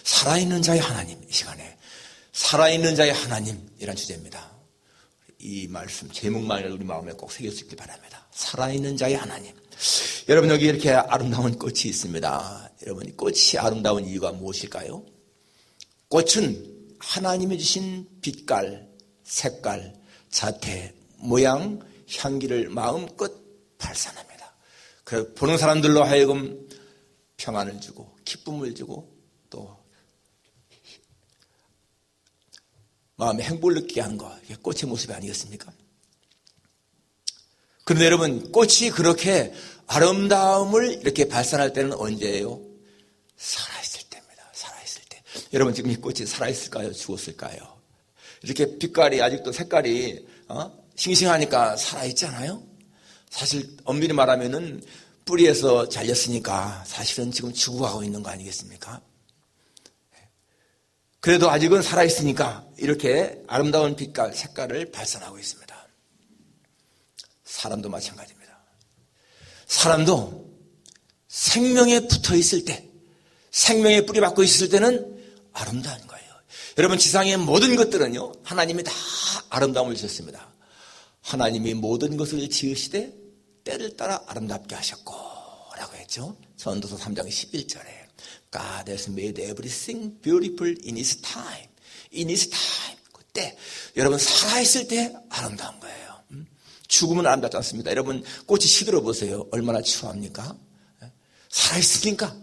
살아있는 자의 하나님, 이 시간에 살아있는 자의 하나님이란 주제입니다. 이 말씀 제목만을 우리 마음에 꼭 새길 수 있길 바랍니다. 살아있는 자의 하나님. 여러분, 여기 이렇게 아름다운 꽃이 있습니다. 여러분, 꽃이 아름다운 이유가 무엇일까요? 꽃은 하나님이 주신 빛깔, 색깔, 자태, 모양, 향기를 마음껏 발산합니다. 그래서 보는 사람들로 하여금 평안을 주고 기쁨을 주고 또 마음에 행복을 느끼게 하는 것, 이게 꽃의 모습이 아니겠습니까? 그런데 여러분, 꽃이 그렇게 아름다움을 이렇게 발산할 때는 언제예요? 살아있을 때입니다. 살아있을 때. 여러분, 지금 이 꽃이 살아있을까요? 죽었을까요? 이렇게 빛깔이 아직도 색깔이 싱싱하니까 살아있잖아요. 사실 엄밀히 말하면은 뿌리에서 잘렸으니까 사실은 지금 죽어가고 있는 거 아니겠습니까? 그래도 아직은 살아있으니까 이렇게 아름다운 빛깔, 색깔을 발산하고 있습니다. 사람도 마찬가지입니다. 사람도 생명에 붙어 있을 때, 생명에 뿌리 박고 있을 때는 아름다운 거예요. 여러분, 지상의 모든 것들은요, 하나님이 다 아름다움을 주셨습니다. 하나님이 모든 것을 지으시되 때를 따라 아름답게 하셨고 라고 했죠. 전도서 3장 11절에 God has made everything beautiful in His time. In His time. 그때 여러분, 살아있을 때 아름다운 거예요. 죽으면 아름답지 않습니다. 여러분, 꽃이 시들어 보세요. 얼마나 추합니까? 살아있으니까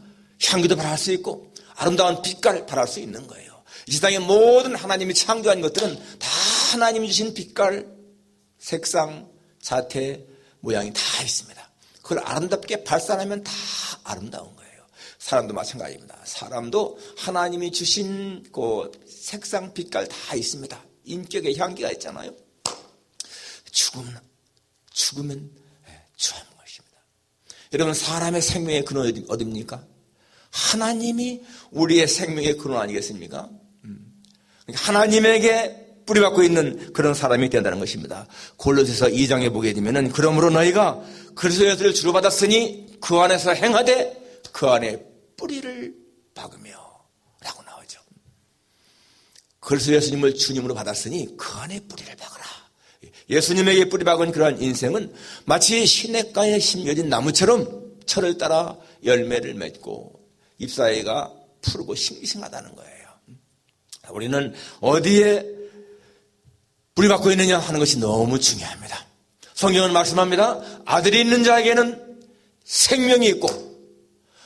향기도 발할 수 있고 아름다운 빛깔을 발할 수 있는 거예요. 이 세상의 모든 하나님이 창조한 것들은 다 하나님이 주신 빛깔, 색상, 자태, 모양이 다 있습니다. 그걸 아름답게 발산하면 다 아름다운 거예요. 사람도 마찬가지입니다. 사람도 하나님이 주신 그 색상, 빛깔 다 있습니다. 인격의 향기가 있잖아요. 죽으면 추한 것입니다. 여러분, 사람의 생명의 근원 어디입니까? 하나님이 우리의 생명의 근원 아니겠습니까? 하나님에게 뿌리박고 있는 그런 사람이 된다는 것입니다. 골로새서 2장에 보게 되면은 그러므로 너희가 그리스도의 주로 받았으니 그 안에서 행하되 그 안에 뿌리를 박으며 라고 나오죠. 그리스도 예수님을 주님으로 받았으니 그 안에 뿌리를 박으라. 예수님에게 뿌리 박은 그러한 인생은 마치 시냇가에 심겨진 나무처럼 철을 따라 열매를 맺고 잎사귀가 푸르고 싱싱하다는 거예요. 우리는 어디에 뿌리 박고 있느냐 하는 것이 너무 중요합니다. 성경은 말씀합니다. 아들이 있는 자에게는 생명이 있고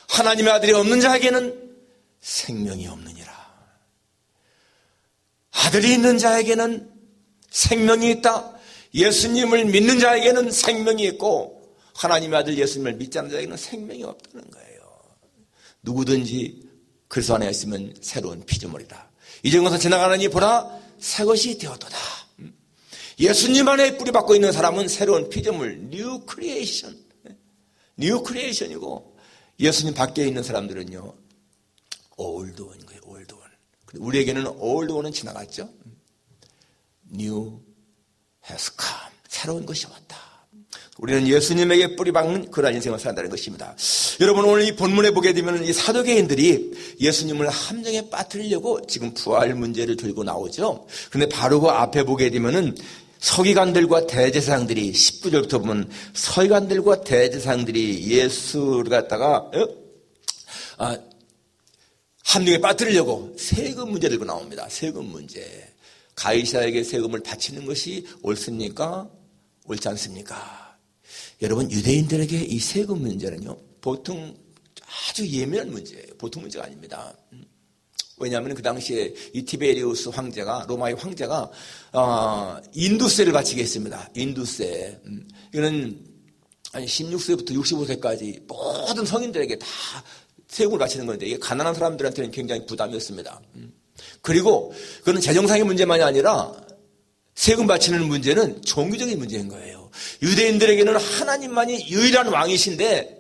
하나님의 아들이 없는 자에게는 생명이 없느니라. 아들이 있는 자에게는 생명이 있다. 예수님을 믿는 자에게는 생명이 있고 하나님의 아들 예수님을 믿지 않는 자에게는 생명이 없다는 거예요. 누구든지 그리스도 안에 있으면 새로운 피조물이다. 이전 것은 지나가느니 보라 새 것이 되었도다. 예수님 안에 뿌리 박고 있는 사람은 새로운 피조물, 뉴 크리에이션, 뉴 크리에이션이고 예수님 밖에 있는 사람들은요, 올드 원인 거예요, 올드 원. 우리에게는 올드 원은 지나갔죠. 뉴 has come. 새로운 것이 왔다. 우리는 예수님에게 뿌리 박는 그런 인생을 산다는 것입니다. 여러분, 오늘 이 본문에 보게 되면 이 사도계인들이 예수님을 함정에 빠뜨리려고 지금 부활 문제를 들고 나오죠. 그런데 바로 그 앞에 보게 되면은 서기관들과 대제사장들이 19절부터 보면 서기관들과 대제사장들이 예수를 갖다가 함정에 빠뜨리려고 세금 문제 들고 나옵니다. 세금 문제. 가이사에게 세금을 바치는 것이 옳습니까? 옳지 않습니까? 여러분, 유대인들에게 이 세금 문제는요, 보통 아주 예민한 문제예요. 보통 문제가 아닙니다. 왜냐하면 그 당시에 이 티베리우스 황제가, 로마의 황제가 인두세를 바치게 했습니다. 인두세. 이거는 16세부터 65세까지 모든 성인들에게 다 세금을 바치는 건데 이게 가난한 사람들한테는 굉장히 부담이었습니다. 그리고 그건 재정상의 문제만이 아니라 세금 바치는 문제는 종교적인 문제인 거예요. 유대인들에게는 하나님만이 유일한 왕이신데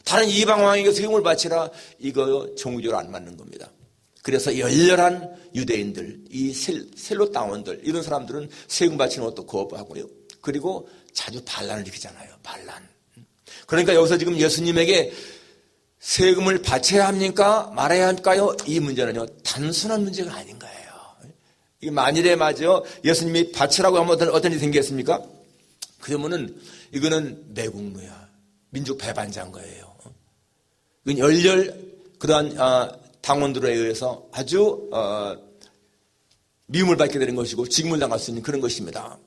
다른 이방 왕에게 세금을 바치라, 이거 종교적으로 안 맞는 겁니다. 그래서 열렬한 유대인들, 이 셀로다원들, 이런 사람들은 세금 바치는 것도 거부하고요. 그리고 자주 반란을 일으키잖아요. 반란. 그러니까 여기서 지금 예수님에게 세금을 바쳐야 합니까? 말아야 할까요? 이 문제는요, 단순한 문제가 아닌 거예요. 이게 만일에 맞아 예수님이 바치라고 하면 어떤 일이 생기겠습니까? 그러면은 이거는 매국노야. 민족 배반자인 거예요. 이건 열렬 그러한 당원들에 의해서 아주 미움을 받게 되는 것이고 직무를 당할 수 있는 그런 것입니다.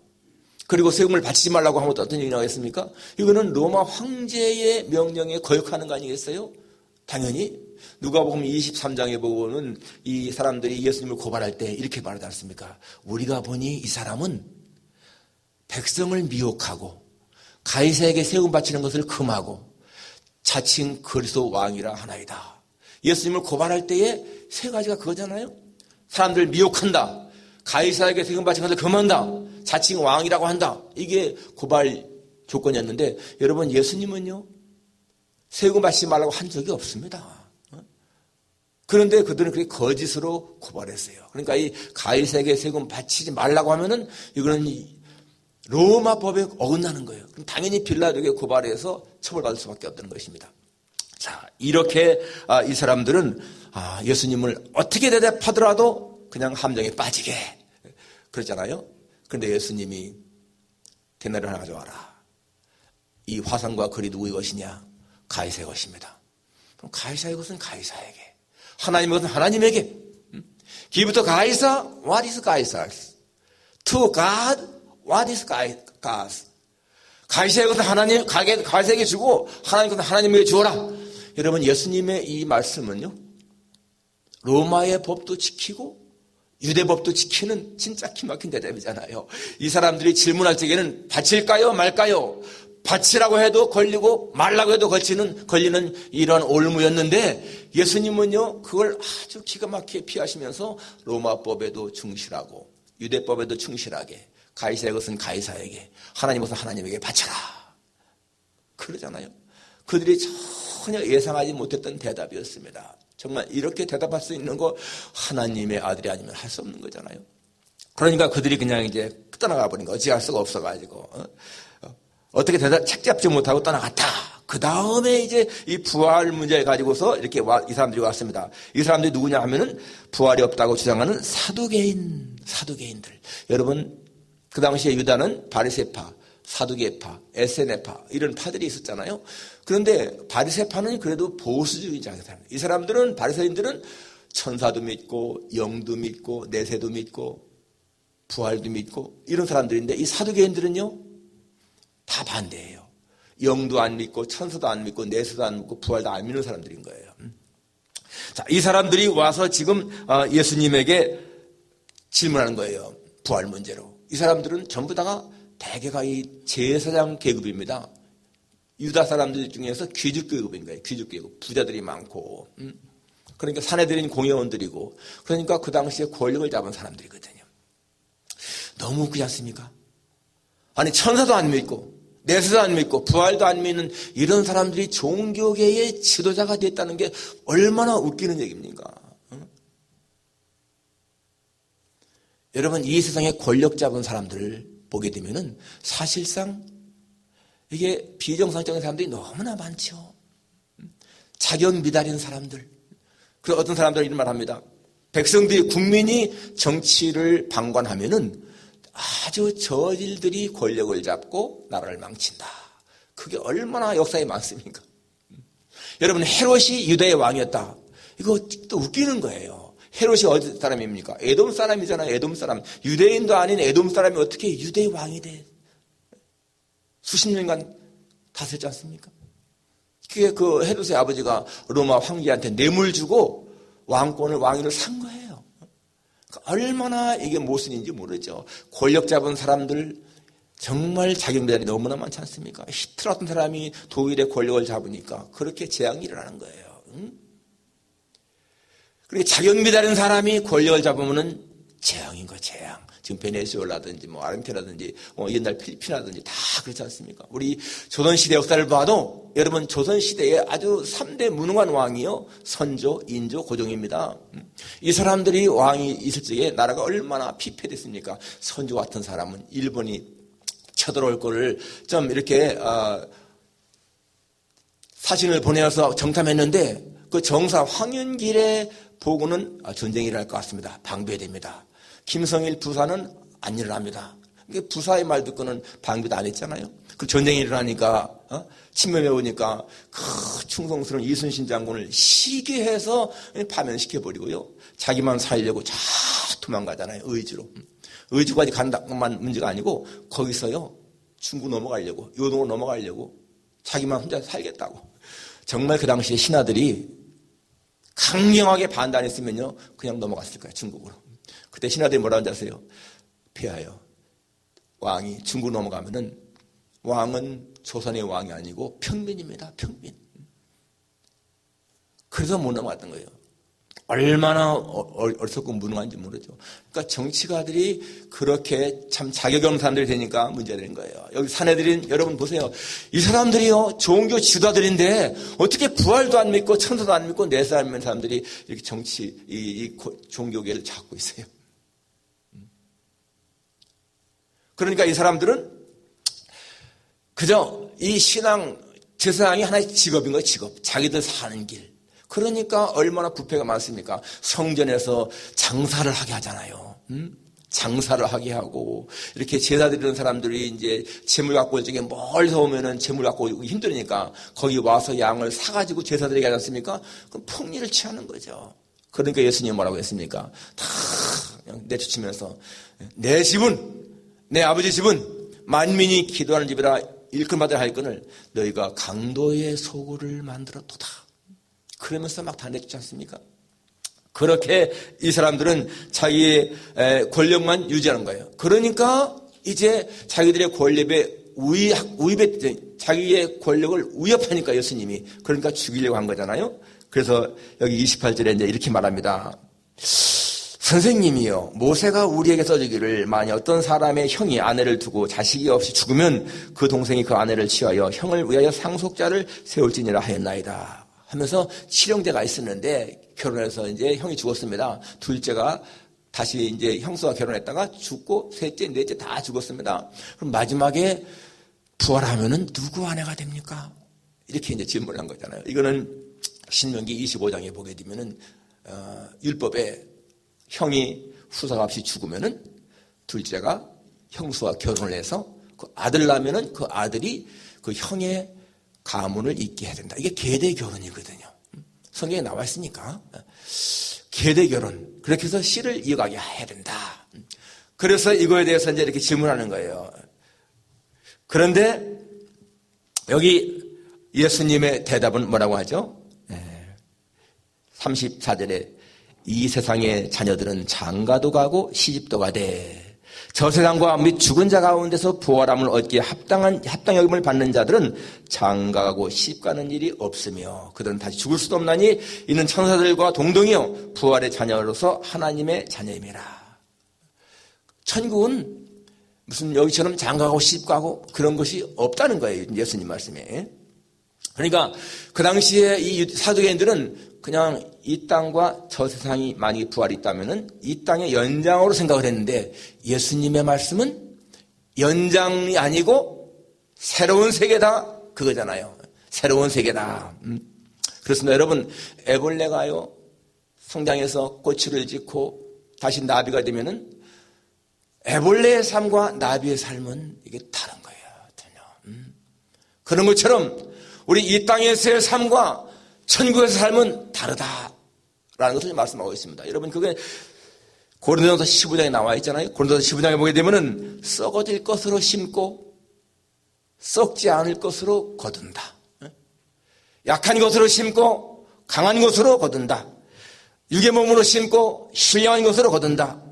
그리고 세금을 바치지 말라고 하면 어떤 일이 나겠습니까? 이거는 로마 황제의 명령에 거역하는 거 아니겠어요? 당연히 누가복음 23장에 보고는 이 사람들이 예수님을 고발할 때 이렇게 말하지 않습니까? 우리가 보니 이 사람은 백성을 미혹하고 가이사에게 세금 바치는 것을 금하고 자칭 그리스도 왕이라 하나이다. 예수님을 고발할 때에 세 가지가 그거잖아요. 사람들을 미혹한다. 가이사에게 세금 바치는 것을 금한다. 자칭 왕이라고 한다. 이게 고발 조건이었는데 여러분 예수님은요. 세금 바치지 말라고 한 적이 없습니다. 그런데 그들은 그렇게 거짓으로 고발했어요. 그러니까 이 가이사에게 세금 바치지 말라고 하면은 이거는 로마 법에 어긋나는 거예요. 그럼 당연히 빌라도에게 고발해서 처벌받을 수밖에 없다는 것입니다. 자, 이렇게 이 사람들은 예수님을 어떻게 대답하더라도 그냥 함정에 빠지게 그러잖아요. 그런데 예수님이 데나리온 하나 가져와라. 이 화상과 글이 누구의 것이냐? 가이사의 것입니다. 그럼 가이사의 것은 가이사에게, 하나님의 것은 하나님에게. Give to Caesar what is Caesar's. To God what is God's. 가이사의 것은 하나님, 가이사에게 주고 하나님의 것은 하나님에게 주어라. 여러분 예수님의 이 말씀은요. 로마의 법도 지키고 유대법도 지키는 진짜 기막힌 대답이잖아요. 이 사람들이 질문할 적에는 바칠까요 말까요? 바치라고 해도 걸리고 말라고 해도 걸리는 이런 올무였는데 예수님은요 그걸 아주 기가 막히게 피하시면서 로마법에도 충실하고 유대법에도 충실하게 가이사의 것은 가이사에게 하나님의 것은 하나님에게 바쳐라 그러잖아요. 그들이 전혀 예상하지 못했던 대답이었습니다. 정말 이렇게 대답할 수 있는 거 하나님의 아들이 아니면 할 수 없는 거잖아요. 그러니까 그들이 그냥 이제 떠나가 버린 거 어찌할 수가 없어가지고 어떻게 책잡지 못하고 떠나갔다. 그 다음에 이제 이 부활 문제를 가지고서 이렇게 이 사람들이 왔습니다. 이 사람들이 누구냐 하면은 부활이 없다고 주장하는 사두개인들. 여러분 그 당시에 유다는 바리새파, 사두개파, 에세네파 이런 파들이 있었잖아요. 그런데 바리새파는 그래도 보수주의자예요. 이 사람들은 바리새인들은 천사도 믿고 영도 믿고 내세도 믿고 부활도 믿고 이런 사람들인데 이 사두개인들은요 다 반대예요. 영도 안 믿고 천사도 안 믿고 내세도 안 믿고 부활도 안 믿는 사람들인 거예요. 자, 이 사람들이 와서 지금 예수님에게 질문하는 거예요. 부활 문제로. 이 사람들은 전부 다가 대개가 이 제사장 계급입니다. 유다 사람들 중에서 귀족 계급인 거예요. 귀족 계급. 부자들이 많고. 그러니까 사내들인 공회원들이고. 그러니까 그 당시에 권력을 잡은 사람들이거든요. 너무 웃기지 않습니까? 아니 천사도 안 믿고 내세도 안 믿고 부활도 안 믿는 이런 사람들이 종교계의 지도자가 됐다는 게 얼마나 웃기는 얘기입니까? 여러분 이 세상에 권력 잡은 사람들을 보게 되면은 사실상 이게 비정상적인 사람들이 너무나 많죠. 자격 미달인 사람들. 그리고 어떤 사람들은 이런 말 합니다. 백성들이 국민이 정치를 방관하면은 아주 저질들이 권력을 잡고 나라를 망친다. 그게 얼마나 역사에 많습니까? 여러분 헤롯이 유다의 왕이었다. 이거 또 웃기는 거예요. 헤롯이 어디 사람입니까? 에돔 사람이잖아요. 에돔 사람. 유대인도 아닌 에돔 사람이 어떻게 유대의 왕이 돼? 수십 년간 다스렸지 않습니까? 그게 그 헤롯의 아버지가 로마 황제한테 뇌물 주고 왕위를 산 거예요. 얼마나 이게 모순인지 모르죠. 권력 잡은 사람들 정말 자격미달이 너무나 많지 않습니까? 히틀러 같은 사람이 독일의 권력을 잡으니까 그렇게 재앙이 일어나는 거예요. 그러니까 자격미달인 사람이 권력을 잡으면은 재앙인 거예요. 재앙. 지금 베네수엘라든지 뭐 아르헨티나든지 옛날 필리핀이라든지 다 그렇지 않습니까? 우리 조선시대 역사를 봐도 여러분 조선시대에 아주 3대 무능한 왕이요. 선조, 인조, 고종입니다. 이 사람들이 왕이 있을 적에 나라가 얼마나 피폐됐습니까? 선조 같은 사람은 일본이 쳐들어올 거를 좀 이렇게 사진을 보내서 정탐했는데 그 정사 황윤길의 보고는 전쟁이 일어날 것 같습니다. 방비해야 됩니다. 김성일 부사는 안 일어납니다. 부사의 말 듣고는 방비도 안 했잖아요. 그 전쟁이 일어나니까 침범해 오니까 그 충성스러운 이순신 장군을 시기해서 파면시켜버리고요. 자기만 살려고 쫙 도망가잖아요. 의주로. 의주까지 간다만 문제가 아니고 거기서요. 중국 넘어가려고 요동으로 넘어가려고 자기만 혼자 살겠다고. 정말 그 당시에 신하들이 강력하게 반대했으면요. 그냥 넘어갔을 거예요. 중국으로. 그때 신하들이 뭐라고 하는지 아세요? 폐하여. 왕이 중국 넘어가면은 왕은 조선의 왕이 아니고 평민입니다. 평민. 그래서 못 넘어갔던 거예요. 얼마나 어리석고 무능한지 모르죠. 그러니까 정치가들이 그렇게 참 자격이 없는 사람들이 되니까 문제가 되는 거예요. 여기 사내들인 여러분 보세요. 이 사람들이요 종교 지도자들인데 어떻게 부활도 안 믿고 천사도 안 믿고 내세 안 믿는 사람들이 이렇게 정치 이 종교계를 잡고 있어요. 그러니까 이 사람들은 그저 이 신앙 제사장이 하나의 직업인 거예요. 직업. 자기들 사는 길. 그러니까 얼마나 부패가 많습니까? 성전에서 장사를 하게 하잖아요. 장사를 하게 하고 이렇게 제사 드리는 사람들이 이제 재물 갖고 올 적에 멀리서 오면은 재물 갖고 오기 힘들으니까 거기 와서 양을 사가지고 제사 드리게 하지 않습니까? 그럼 폭리를 취하는 거죠. 그러니까 예수님이 뭐라고 했습니까? 다 그냥 내쫓으면서 내 집은 내 아버지 집은 만민이 기도하는 집이라 일컬음받으라 할거늘 너희가 강도의 소굴을 만들었도다. 그러면서 막 다 내쫓지 않습니까? 그렇게 이 사람들은 자기의 권력만 유지하는 거예요. 그러니까 이제 자기들의 권력에 자기의 권력을 위협하니까 예수님이 그러니까 죽이려고 한 거잖아요. 그래서 여기 28절에 이제 이렇게 말합니다. 선생님이요 모세가 우리에게 써주기를 만약 어떤 사람의 형이 아내를 두고 자식이 없이 죽으면 그 동생이 그 아내를 취하여 형을 위하여 상속자를 세울지니라 하였나이다 하면서 칠형제가 있었는데 결혼해서 이제 형이 죽었습니다. 둘째가 다시 이제 형수와 결혼했다가 죽고 셋째 넷째 다 죽었습니다. 그럼 마지막에 부활하면은 누구 아내가 됩니까? 이렇게 이제 질문을 한 거잖아요. 이거는 신명기 25장에 보게 되면은 율법에 형이 후사가 없이 죽으면은 둘째가 형수와 결혼을 해서 그 아들 낳으면은 그 아들이 그 형의 가문을 잇게 해야 된다. 이게 계대 결혼이거든요. 성경에 나와 있으니까 계대 결혼 그렇게 해서 씨를 이어가게 해야 된다. 그래서 이거에 대해서 이제 이렇게 질문하는 거예요. 그런데 여기 예수님의 대답은 뭐라고 하죠? 34절에 이 세상의 자녀들은 장가도 가고 시집도 가되 저 세상과 및 죽은 자 가운데서 부활함을 얻기에 합당 여김을 받는 자들은 장가가고 시집가는 일이 없으며 그들은 다시 죽을 수도 없나니 이는 천사들과 동등이요 부활의 자녀로서 하나님의 자녀임이라. 천국은 무슨 여기처럼 장가가고 시집가고 그런 것이 없다는 거예요. 예수님 말씀에. 그러니까 그 당시에 이 사두개인들은 그냥 이 땅과 저 세상이 만약에 부활이 있다면은 이 땅의 연장으로 생각을 했는데 예수님의 말씀은 연장이 아니고 새로운 세계다 그거잖아요. 새로운 세계다. 그렇습니다. 여러분 애벌레가요 성장해서 꼬치를 짓고 다시 나비가 되면은 애벌레의 삶과 나비의 삶은 이게 다른 거예요. 전혀. 그런 것처럼 우리 이 땅에서의 삶과 천국에서 삶은 다르다라는 것을 말씀하고 있습니다. 여러분 그게 고린도전서 15장에 나와 있잖아요. 고린도전서 15장에 보게 되면은 썩어질 것으로 심고 썩지 않을 것으로 거둔다. 약한 것으로 심고 강한 것으로 거둔다. 육의 몸으로 심고 신령한 것으로 거둔다.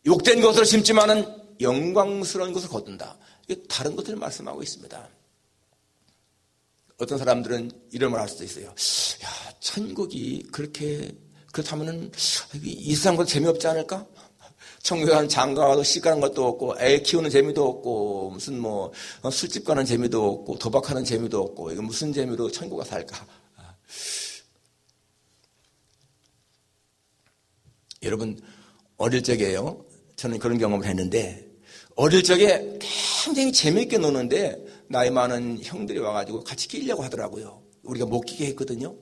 욕된 것으로 심지만은 영광스러운 것을 거둔다. 이게 다른 것을 말씀하고 있습니다. 어떤 사람들은 이런 말 할 수도 있어요. 야, 천국이 그렇다면은 이 세상보다 재미없지 않을까? 천국에 가는 장가가도 시 가는 것도 없고 애 키우는 재미도 없고 무슨 뭐 술집 가는 재미도 없고 도박하는 재미도 없고 이거 무슨 재미로 천국 가서 살까? 여러분 어릴 적에요. 저는 그런 경험을 했는데 어릴 적에 굉장히 재미있게 노는데 나이 많은 형들이 와가지고 같이 끼려고 하더라고요. 우리가 못 끼게 했거든요.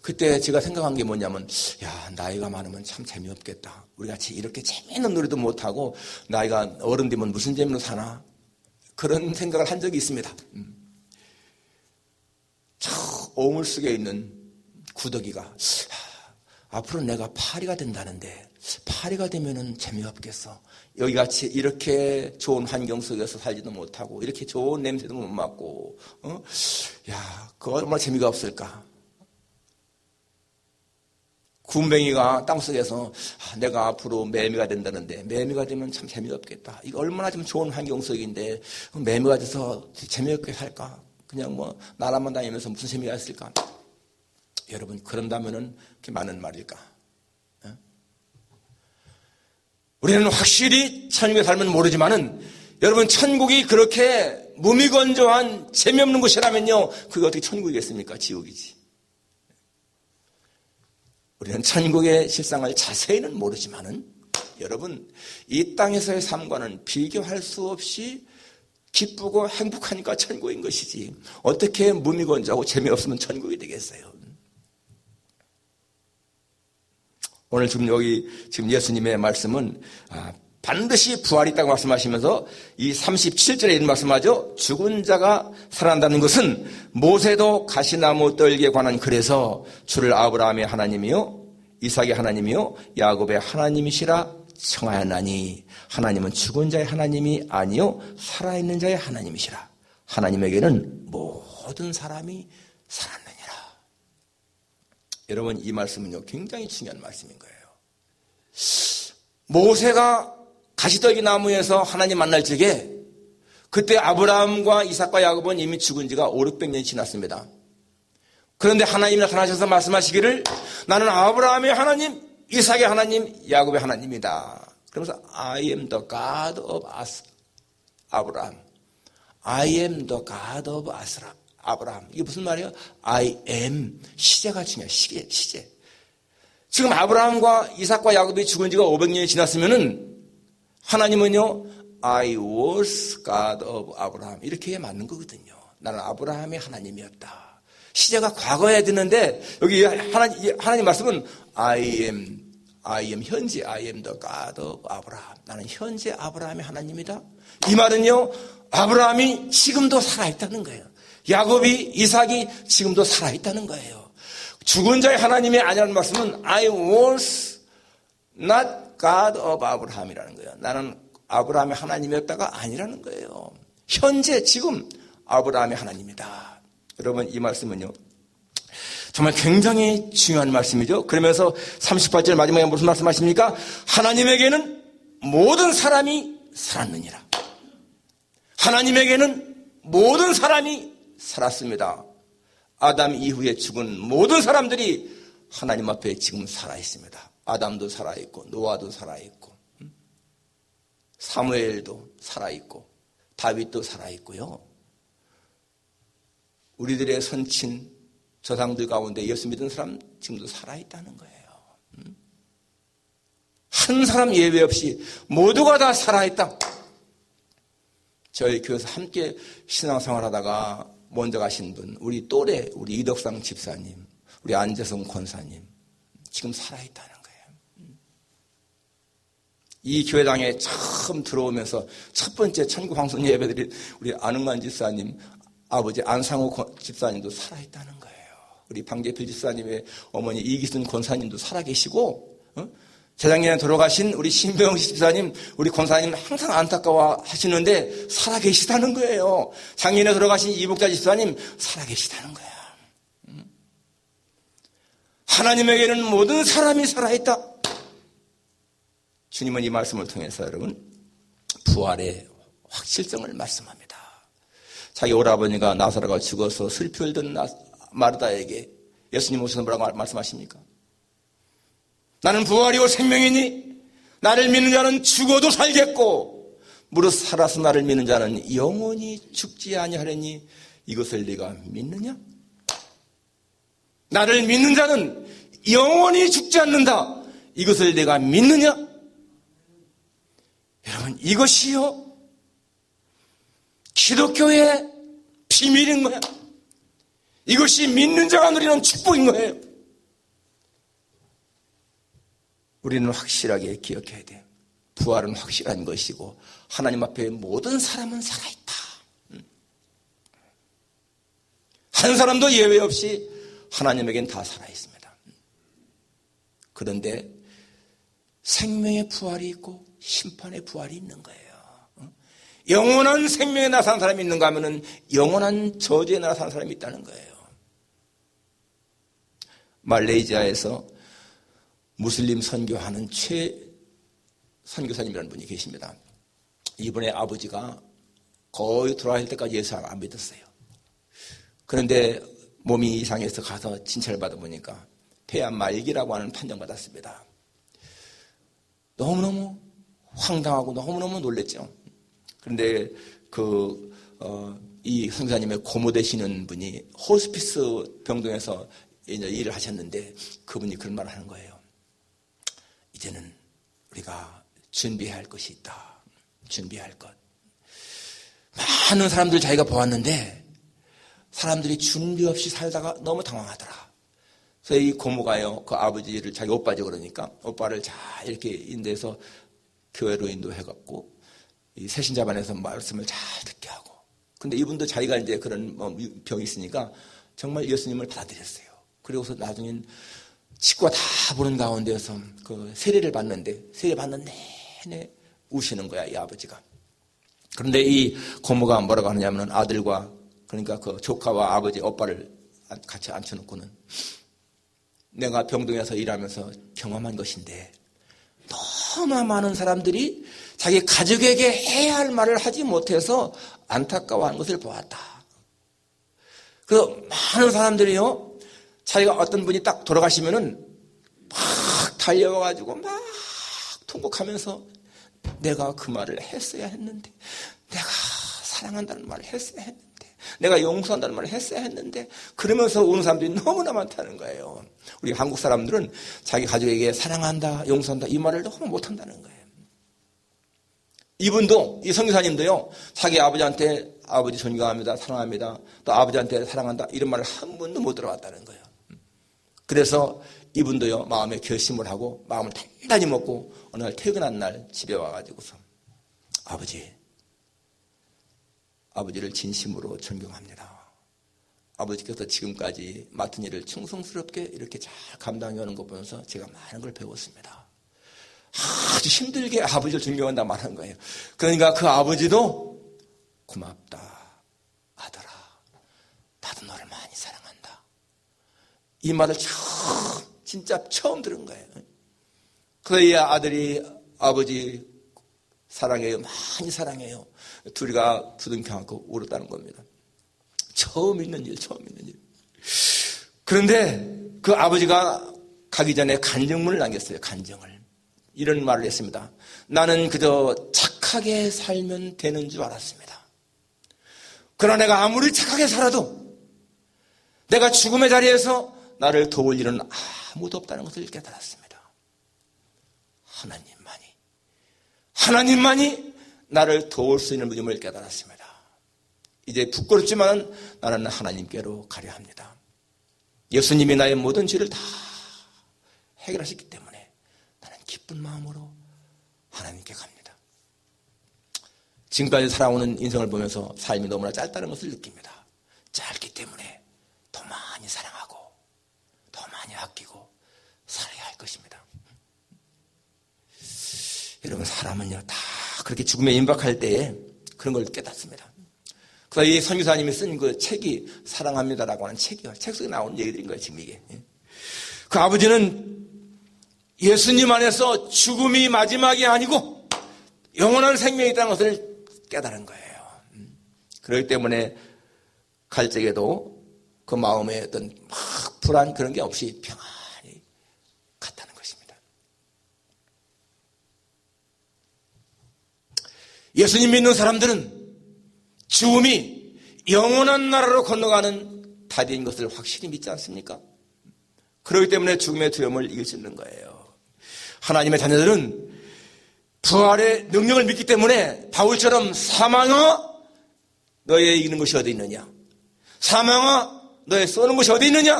그때 제가 생각한 게 뭐냐면, 야, 나이가 많으면 참 재미없겠다. 우리 같이 이렇게 재미있는 노래도 못하고 나이가 어른 되면 무슨 재미로 사나? 그런 생각을 한 적이 있습니다. 저 오물 속에 있는 구더기가, 앞으로 내가 파리가 된다는데 파리가 되면은 재미없겠어. 여기같이 이렇게 좋은 환경 속에서 살지도 못하고 이렇게 좋은 냄새도 못 맡고 야, 그거 얼마나 재미가 없을까. 군뱅이가 땅속에서 내가 앞으로 매미가 된다는데 매미가 되면 참 재미없겠다. 이거 얼마나 좀 좋은 환경 속인데 매미가 돼서 재미없게 살까. 그냥 뭐 나라만 다니면서 무슨 재미가 있을까. 여러분, 그런다면은 그게 많은 말일까? 우리는 확실히 천국에 살면 모르지만은 여러분, 천국이 그렇게 무미건조한 재미없는 곳이라면요, 그게 어떻게 천국이겠습니까? 지옥이지. 우리는 천국의 실상을 자세히는 모르지만은 여러분, 이 땅에서의 삶과는 비교할 수 없이 기쁘고 행복하니까 천국인 것이지, 어떻게 무미건조하고 재미없으면 천국이 되겠어요? 오늘 지금 예수님의 말씀은 반드시 부활이 있다고 말씀하시면서 이 37절에 이런 말씀하죠. 죽은 자가 살아난다는 것은 모세도 가시나무 떨기에 관한 글에서 주를 아브라함의 하나님이요 이삭의 하나님이요 야곱의 하나님이시라 청하였나니, 하나님은 죽은 자의 하나님이 아니요 살아있는 자의 하나님이시라. 하나님에게는 모든 사람이 살았느니라. 여러분, 이 말씀은요 굉장히 중요한 말씀인 거예요. 모세가 가시떨기 나무에서 하나님 만날 적에 그때 아브라함과 이삭과 야곱은 이미 죽은 지가 500~600년이 지났습니다. 그런데 하나님이 나타나셔서 말씀하시기를, 나는 아브라함의 하나님, 이삭의 하나님, 야곱의 하나님이다. 그러면서 I am the God of Abraham. I am the God of Abraham. 이게 무슨 말이에요? I am. 시제가 중요해요. 시제. 지금 아브라함과 이삭과 야곱이 죽은 지가 500년이 지났으면은 하나님은요, I was God of Abraham. 이렇게 맞는 거거든요. 나는 아브라함의 하나님이었다. 시제가 과거에 듣는데 여기 하나님 말씀은 I am 현재, I am the God of Abraham. 나는 현재 아브라함의 하나님이다. 이 말은요, 아브라함이 지금도 살아있다는 거예요. 야곱이, 이삭이 지금도 살아있다는 거예요. 죽은 자의 하나님이 아니라는 말씀은 I was not God of Abraham이라는 거예요. 나는 아브라함의 하나님이었다가 아니라는 거예요. 현재 지금 아브라함의 하나님이다. 여러분, 이 말씀은요 정말 굉장히 중요한 말씀이죠. 그러면서 38절 마지막에 무슨 말씀하십니까? 하나님에게는 모든 사람이 살았느니라. 하나님에게는 모든 사람이 살았습니다. 아담 이후에 죽은 모든 사람들이 하나님 앞에 지금 살아있습니다. 아담도 살아있고 노아도 살아있고 사무엘도 살아있고 다윗도 살아있고요. 우리들의 선친 조상들 가운데 예수 믿은 사람 지금도 살아있다는 거예요. 한 사람 예외 없이 모두가 다 살아있다. 저희 교회에서 함께 신앙생활하다가 먼저 가신 분, 우리 또래, 우리 이덕상 집사님, 우리 안재성 권사님 지금 살아있다는 거예요. 이 교회당에 처음 들어오면서 첫 번째 천국 방송 예배드린 우리 안흥만 집사님, 아버지 안상호 집사님도 살아있다는 거예요. 우리 방재필 집사님의 어머니 이기순 권사님도 살아계시고, 재작년에 돌아가신 우리 신병식 집사님, 우리 권사님 항상 안타까워 하시는데 살아계시다는 거예요. 작년에 돌아가신 이복자 집사님 살아계시다는 거야. 하나님에게는 모든 사람이 살아있다. 주님은 이 말씀을 통해서 여러분 부활의 확실성을 말씀합니다. 자기 오라버니가 나사로가 죽어서 슬피 울던 마르다에게 예수님 오셔서 뭐라고 말씀하십니까? 나는 부활이요 생명이니 나를 믿는 자는 죽어도 살겠고 무릇 살아서 나를 믿는 자는 영원히 죽지 아니하려니 이것을 네가 믿느냐? 나를 믿는 자는 영원히 죽지 않는다. 이것을 네가 믿느냐? 여러분, 이것이요 기독교의 비밀인 거야. 이것이 믿는 자가 누리는 축복인 거예요. 우리는 확실하게 기억해야 돼요. 부활은 확실한 것이고 하나님 앞에 모든 사람은 살아있다. 한 사람도 예외 없이 하나님에겐 다 살아있습니다. 그런데 생명의 부활이 있고 심판의 부활이 있는 거예요. 영원한 생명에 나타난 사람이 있는가 하면은 영원한 저주에 나타난 사람이 있다는 거예요. 말레이시아에서 무슬림 선교하는 최 선교사님이라는 분이 계십니다. 이분의 아버지가 거의 돌아가실 때까지 예수를 안 믿었어요. 그런데 몸이 이상해서 가서 진찰을 받아보니까 폐암 말기라고 하는 판정받았습니다. 너무너무 황당하고 너무너무 놀랬죠. 그런데 이 선교사님의 고모 되시는 분이 호스피스 병동에서 이제 일을 하셨는데 그분이 그런 말을 하는 거예요. 이제는 우리가 준비해야 할 것이 있다. 준비해야 할 것. 많은 사람들 자기가 보았는데 사람들이 준비 없이 살다가 너무 당황하더라. 그래서 이 고모가요, 그 아버지를 자기 오빠죠. 그러니까 오빠를 잘 이렇게 인도해서 교회로 인도해갖고 이 새신자반에서 말씀을 잘 듣게 하고. 근데 이분도 자기가 이제 그런 병이 있으니까 정말 예수님을 받아들였어요. 그리고서 나중엔 식구가 다 보는 가운데서 그 세례를 받는데 세례 받는 내내 우시는 거야, 이 아버지가. 그런데 이 고모가 뭐라고 하느냐면 아들과 그러니까 그 조카와 아버지, 오빠를 같이 앉혀놓고는 내가 병동에서 일하면서 경험한 것인데 너무나 많은 사람들이 자기 가족에게 해야 할 말을 하지 못해서 안타까워하는 것을 보았다. 그래서 많은 사람들이요, 자기가 어떤 분이 딱 돌아가시면은 막 달려와가지고 막 통곡하면서 내가 그 말을 했어야 했는데, 내가 사랑한다는 말을 했어야 했는데, 내가 용서한다는 말을 했어야 했는데, 그러면서 오는 사람들이 너무나 많다는 거예요. 우리 한국 사람들은 자기 가족에게 사랑한다, 용서한다 이 말을 너무 못한다는 거예요. 이분도, 이 선교사님도요, 자기 아버지한테 아버지 존경합니다, 사랑합니다, 또 아버지한테 사랑한다 이런 말을 한 번도 못 들어봤다는 거예요. 그래서 이분도요, 마음에 결심을 하고 마음을 단단히 먹고 어느 날 퇴근한 날 집에 와가지고서 아버지를 진심으로 존경합니다. 아버지께서 지금까지 맡은 일을 충성스럽게 이렇게 잘 감당해 오는 거 보면서 제가 많은 걸 배웠습니다. 아주 힘들게 아버지를 존경한다 말하는 거예요. 그러니까 그 아버지도 고맙다 아들아, 나도 너를 많이 사랑한다 이 말을 진짜 처음 들은 거예요. 그래서 이 아들이 아버지 사랑해요, 많이 사랑해요, 둘이가 부둥켜안고 울었다는 겁니다. 처음 있는 일. 그런데 그 아버지가 가기 전에 간증문을 남겼어요. 간증을. 이런 말을 했습니다. 나는 그저 착하게 살면 되는 줄 알았습니다. 그러나 내가 아무리 착하게 살아도 내가 죽음의 자리에서 나를 도울 일은 아무도 없다는 것을 깨달았습니다. 하나님만이 나를 도울 수 있는 분임을 깨달았습니다. 이제 부끄럽지만 나는 하나님께로 가려 합니다. 예수님이 나의 모든 죄를 다 해결하셨기 때문에 나는 기쁜 마음으로 하나님께 갑니다. 지금까지 살아오는 인생을 보면서 삶이 너무나 짧다는 것을 느낍니다. 짧기 때문에 더 많이 사랑하고 더 많이 아끼고 살아야 할 것입니다. 여러분, 사람은요 다 그렇게 죽음에 임박할 때에 그런 걸 깨닫습니다. 그래서 이 선교사님이 쓴 그 책이 사랑합니다라고 하는 책이요. 책 속에 나오는 얘기들인 거예요, 지금 이게. 그 아버지는 예수님 안에서 죽음이 마지막이 아니고 영원한 생명이 있다는 것을 깨달은 거예요. 그렇기 때문에 갈 적에도 그 마음에 어떤 막 불안 그런 게 없이 평안히 갔다는 것입니다. 예수님 믿는 사람들은 죽음이 영원한 나라로 건너가는 답인 것을 확실히 믿지 않습니까? 그렇기 때문에 죽음의 두려움을 이길 수 있는 거예요. 하나님의 자녀들은 부활의 능력을 믿기 때문에 바울처럼 사망아 너의 이기는 것이 어디 있느냐, 사망아 너의 쏘는 곳이 어디 있느냐?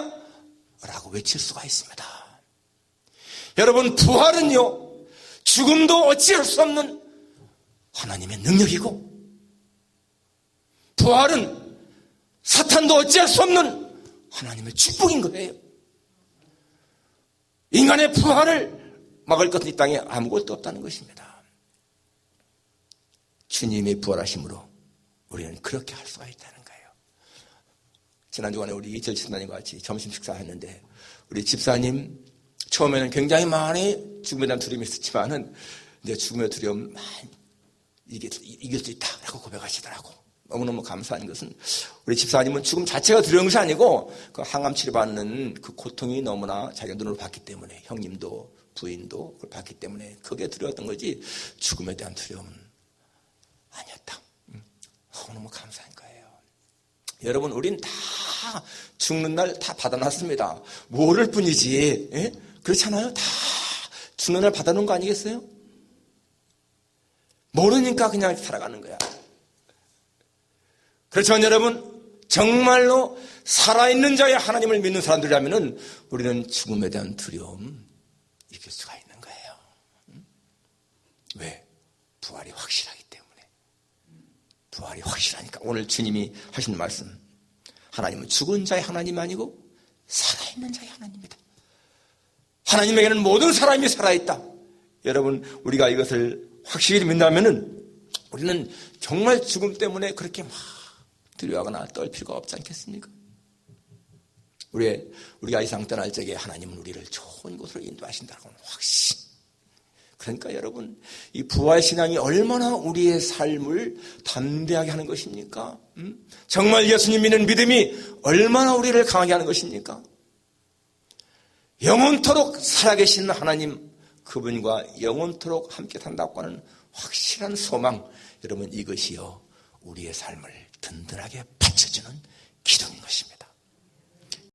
라고 외칠 수가 있습니다. 여러분, 부활은요, 죽음도 어찌할 수 없는 하나님의 능력이고, 부활은 사탄도 어찌할 수 없는 하나님의 축복인 거예요. 인간의 부활을 막을 것은 이 땅에 아무것도 없다는 것입니다. 주님의 부활하심으로 우리는 그렇게 할 수가 있다는 거예요. 지난 주간에 우리 이철 집사님과 같이 점심 식사했는데, 우리 집사님 처음에는 굉장히 많이 죽음에 대한 두려움이 있었지만은 이제 죽음의 두려움 많이 이길 수 있다라고 고백하시더라고. 너무너무 감사한 것은 우리 집사님은 죽음 자체가 두려운 것이 아니고 그 항암 치료받는 그 고통이 너무나 자기가 눈으로 봤기 때문에, 형님도 부인도 그걸 봤기 때문에 그게 두려웠던 거지 죽음에 대한 두려움은 아니었다. 너무 감사한 거예요. 여러분, 우린 다 죽는 날 다 받아놨습니다. 모를 뿐이지. 예? 그렇잖아요. 다 죽는 날 받아놓은 거 아니겠어요? 모르니까 그냥 살아가는 거야. 그렇지만 여러분, 정말로 살아있는 자의 하나님을 믿는 사람들이라면 우리는 죽음에 대한 두려움 이길 수가 있는 거예요. 왜? 부활이 확실하기 때문에. 부활이 확실하니까. 오늘 주님이 하신 말씀, 하나님은 죽은 자의 하나님 아니고 살아있는 자의 하나님입니다. 하나님에게는 모든 사람이 살아있다. 여러분, 우리가 이것을 확실히 믿는다면 우리는 정말 죽음 때문에 그렇게 막 두려워하거나 떨 필요가 없지 않겠습니까? 우리가 이 세상 떠날 적에 하나님은 우리를 좋은 곳으로 인도하신다고 확신. 그러니까 여러분, 이 부활신앙이 얼마나 우리의 삶을 담대하게 하는 것입니까? 정말 예수님 믿는 믿음이 얼마나 우리를 강하게 하는 것입니까? 영원토록 살아계신 하나님, 그분과 영원토록 함께 산다고 하는 확실한 소망, 여러분, 이것이요 우리의 삶을 든든하게 받쳐주는 기둥인 것입니다.